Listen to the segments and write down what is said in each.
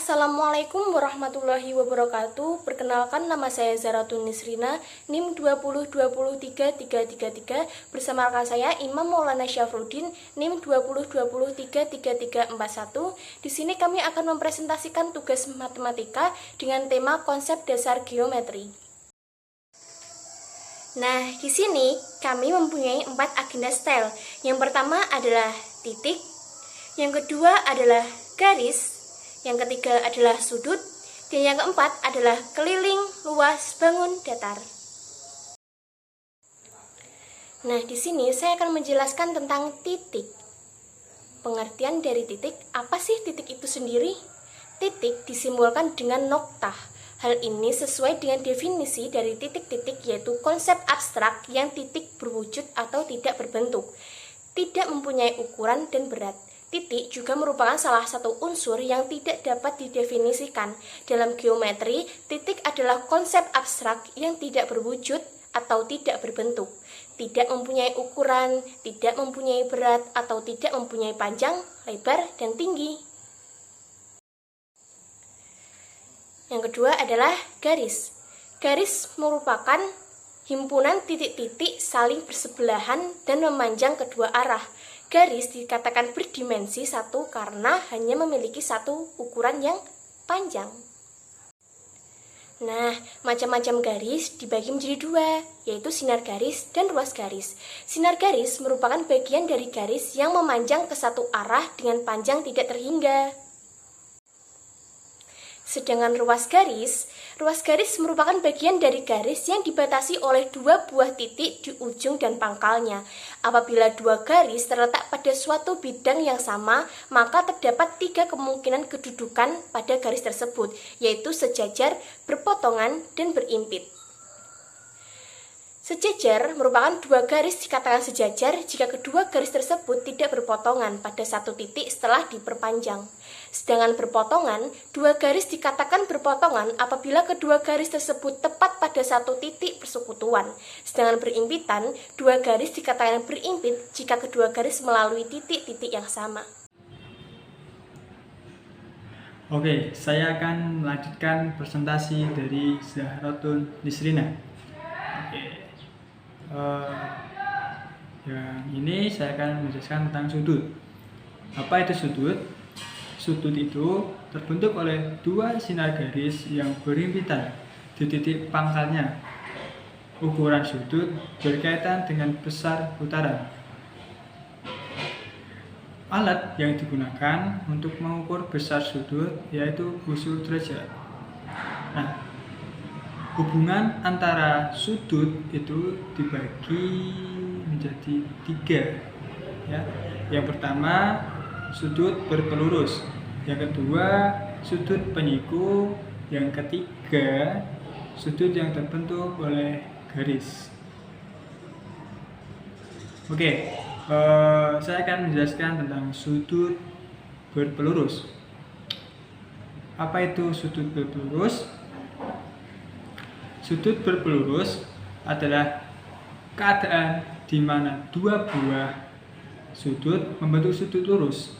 Assalamualaikum warahmatullahi wabarakatuh. Perkenalkan, nama saya Zaratun Nisrina, NIM 2020333 bersama rekan saya Imam Maulana Syafruddin, NIM 202033341. Di sini kami akan mempresentasikan tugas matematika dengan tema konsep dasar geometri. Nah, di sini kami mempunyai 4 agenda style. Yang pertama adalah titik, yang kedua adalah garis, yang ketiga adalah sudut, dan yang keempat adalah keliling, luas, bangun, datar. Nah, di sini saya akan menjelaskan tentang titik. Pengertian dari titik, apa sih titik itu sendiri? Titik disimbolkan dengan noktah. Hal ini sesuai dengan definisi dari titik-titik, yaitu konsep abstrak yang titik berwujud atau tidak berbentuk, tidak mempunyai ukuran dan berat. Titik juga merupakan salah satu unsur yang tidak dapat didefinisikan. Dalam geometri, titik adalah konsep abstrak yang tidak berwujud atau tidak berbentuk, tidak mempunyai ukuran, tidak mempunyai berat, atau tidak mempunyai panjang, lebar, dan tinggi. Yang kedua adalah garis. Garis merupakan himpunan titik-titik saling bersebelahan dan memanjang kedua arah. Garis dikatakan berdimensi 1 karena hanya memiliki satu ukuran yang panjang. Nah, macam-macam garis dibagi menjadi 2, yaitu sinar garis dan ruas garis. Sinar garis merupakan bagian dari garis yang memanjang ke satu arah dengan panjang tidak terhingga. Sedangkan ruas garis merupakan bagian dari garis yang dibatasi oleh 2 buah titik di ujung dan pangkalnya. Apabila 2 garis terletak pada suatu bidang yang sama, maka terdapat 3 kemungkinan kedudukan pada garis tersebut, yaitu sejajar, berpotongan, dan berimpit. Sejajar merupakan 2 garis dikatakan sejajar jika kedua garis tersebut tidak berpotongan pada satu titik setelah diperpanjang. Sedangkan berpotongan, 2 garis dikatakan berpotongan apabila kedua garis tersebut tepat pada satu titik persekutuan. Sedangkan berimpitan, 2 garis dikatakan berimpit jika kedua garis melalui titik-titik yang sama. Oke, saya akan melanjutkan presentasi dari Zaratun Nisrina. Yang ini saya akan menjelaskan tentang sudut. Apa itu sudut? Sudut itu terbentuk oleh 2 sinar garis yang berimpitan di titik pangkalnya. Ukuran sudut berkaitan dengan besar putaran. Alat yang digunakan untuk mengukur besar sudut yaitu usul derajat. Nah, hubungan antara sudut itu dibagi menjadi 3, ya. Yang pertama, sudut berpelurus. Yang kedua, sudut penyiku. Yang ketiga, sudut yang terbentuk oleh garis. Oke, saya akan menjelaskan tentang sudut berpelurus. Apa itu sudut berpelurus? Sudut berpelurus adalah keadaan di mana 2 buah sudut membentuk sudut lurus,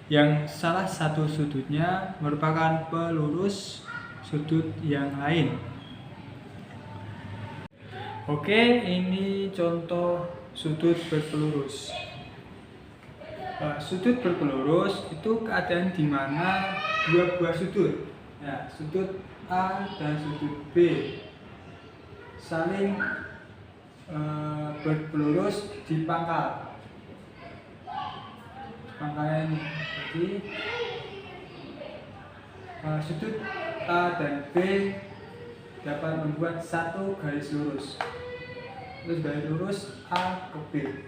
yang salah satu sudutnya merupakan pelurus sudut yang lain. Oke, ini contoh sudut berpelurus. Sudut berpelurus itu keadaan di mana 2 buah sudut, ya, sudut A dan sudut B, saling berpelurus di pangkal. Pangkalnya ini, jadi sudut A dan B dapat membuat satu garis lurus. Terus garis lurus A ke B,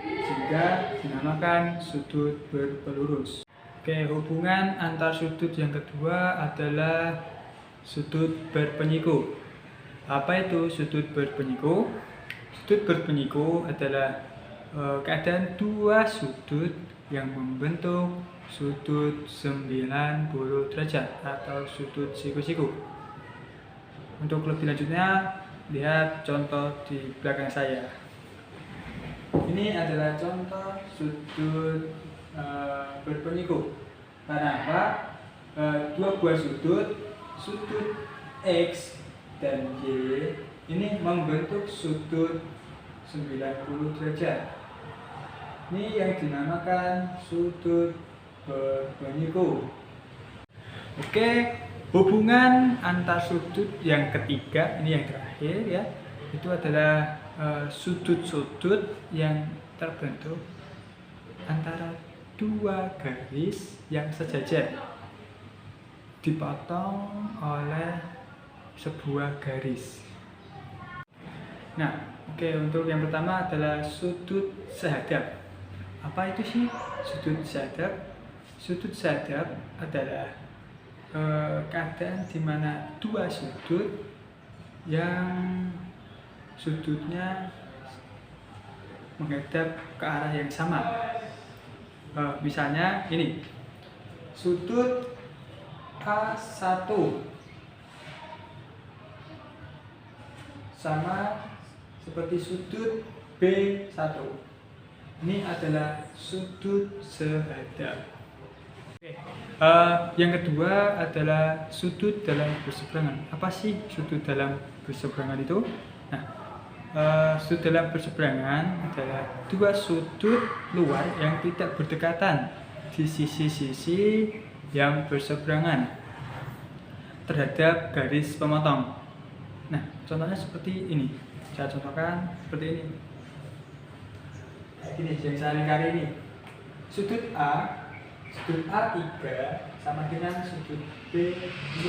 sehingga dinamakan sudut berpelurus. Oke, hubungan antar sudut yang kedua adalah sudut berpenyiku. Apa itu sudut berpenyiku? Sudut berpenyiku adalah keadaan 2 sudut yang membentuk sudut 90 derajat atau sudut siku-siku. Untuk lebih lanjutnya, lihat contoh di belakang saya. Ini adalah contoh sudut berpenyiku. Karena apa? dua buah sudut, sudut X dan Y ini membentuk sudut 90 derajat. Ini yang dinamakan sudut Bernoulli. Oke, hubungan antar sudut yang ketiga, ini yang terakhir ya, itu adalah sudut-sudut yang terbentuk antara dua garis yang sejajar dipotong oleh sebuah garis. Nah, oke, untuk yang pertama adalah sudut sehadap. Apa itu sih sudut sehadap? Sudut sehadap adalah keadaan di mana dua sudut yang sudutnya menghadap ke arah yang sama. Misalnya ini, sudut A1 sama seperti sudut B1. Ini adalah sudut sehadap. Oke. Yang kedua adalah sudut dalam berseberangan. Apa sih sudut dalam berseberangan itu? Nah, sudut dalam berseberangan adalah dua sudut luar yang tidak berdekatan di sisi-sisi yang berseberangan terhadap garis pemotong. Nah, contohnya seperti ini. Saya contohkan seperti ini. Ini yang saya lingkari ini. Sudut A3 sama dengan sudut B2.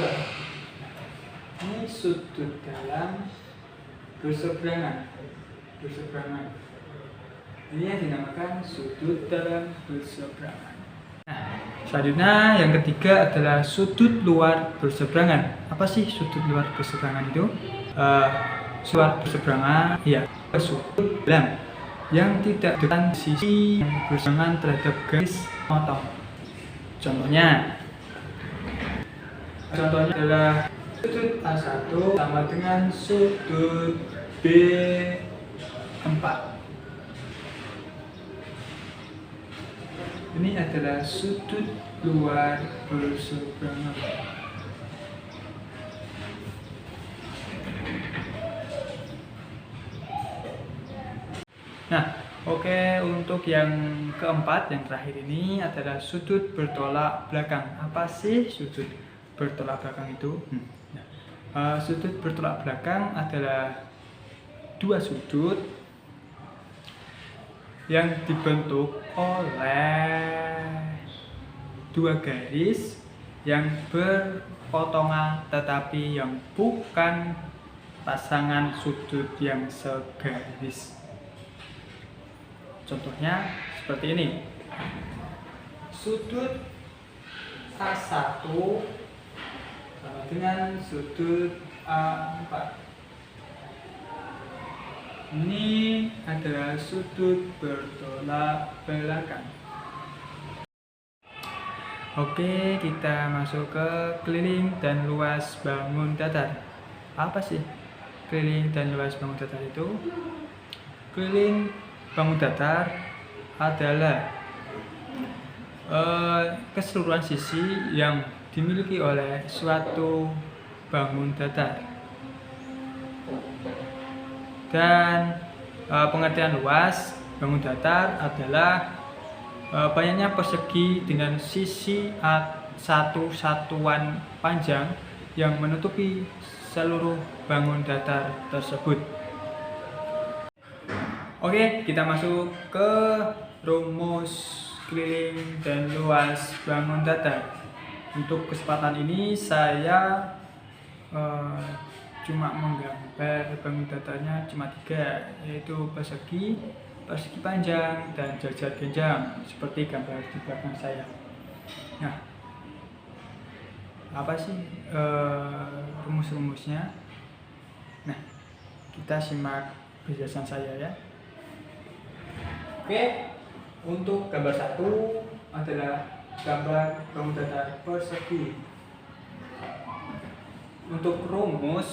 Ini sudut dalam berseberangan. Ini yang dinamakan sudut dalam berseberangan. Nah, selanjutnya yang ketiga adalah sudut luar berseberangan. Apa sih sudut luar berseberangan itu? Luar berseberangan, ya, sudut dalam yang tidak dengan sisi yang berseberangan terhadap garis potong. Contohnya adalah sudut A1 sama dengan sudut B4. Ini adalah sudut luar berseberangan. Nah, oke, untuk yang keempat, yang terakhir ini adalah sudut bertolak belakang. Apa sih sudut bertolak belakang itu? Sudut bertolak belakang adalah dua sudut yang dibentuk oleh dua garis yang berpotongan tetapi yang bukan pasangan sudut yang segaris. Contohnya seperti ini. Sudut A1 sama dengan sudut A4. Ini adalah sudut bertolak belakang. Oke, kita masuk ke keliling dan luas bangun datar. Apa sih keliling dan luas bangun datar itu? Keliling bangun datar adalah keseluruhan sisi yang dimiliki oleh suatu bangun datar. Dan pengertian luas bangun datar adalah banyaknya persegi dengan sisi satu satuan panjang yang menutupi seluruh bangun datar tersebut. Oke, kita masuk ke rumus keliling dan luas bangun datar. Untuk kesempatan ini saya cuma menggambar bangun datarnya cuma 3, yaitu persegi panjang, dan jajar genjang, seperti gambar di belakang saya. Nah, apa sih rumus-rumusnya? Nah, kita simak penjelasan saya ya. Oke, untuk gambar 1 adalah gambar bangun datar persegi. Untuk rumus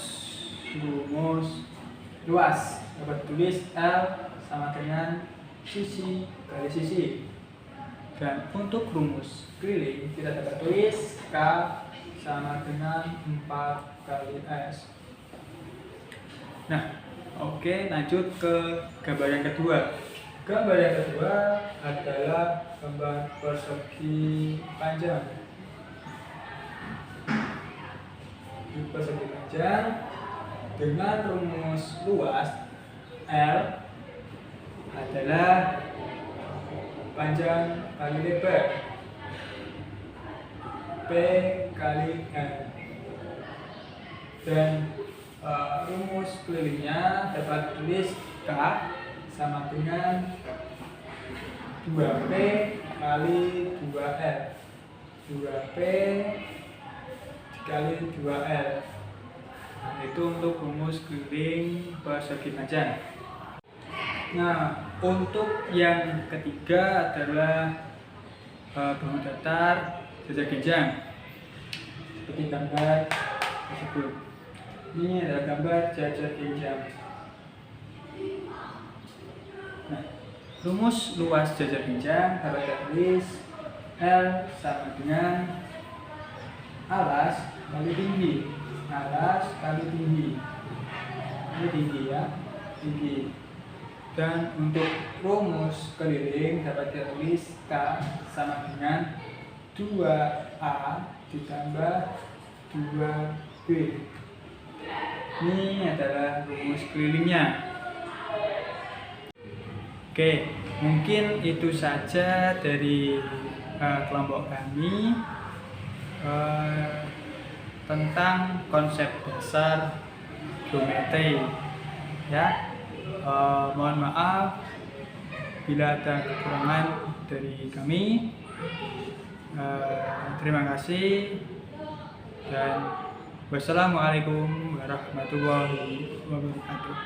luas dapat tulis L sama dengan sisi kali sisi. Dan untuk rumus keliling kita dapat tulis K sama dengan 4 kali S. Nah, oke, lanjut ke gambar yang kedua. Gambar yang kedua adalah gambar persegi panjang. Persegi panjang dengan rumus luas L adalah panjang kali lebar P kali N. Dan rumus kelilingnya dapat tulis K sama dengan 2P kali 2L. 2P dikali 2L. Nah, itu untuk rumus keliling persegi panjang. Nah, untuk yang ketiga adalah bangun datar jajar genjang seperti gambar tersebut. Ini adalah gambar jajar genjang. Nah, rumus luas jajar genjang dapat ditulis L sama dengan alas kali tinggi. Alas kali tinggi. Ini tinggi ya, tinggi. Dan untuk rumus keliling dapat ditulis K sama dengan 2A ditambah 2B. Ini adalah rumus kelilingnya. Oke, mungkin itu saja dari kelompok kami tentang konsep dasar geometri. Ya. Mohon maaf bila ada kekurangan dari kami. Terima kasih dan wassalamualaikum warahmatullahi wabarakatuh.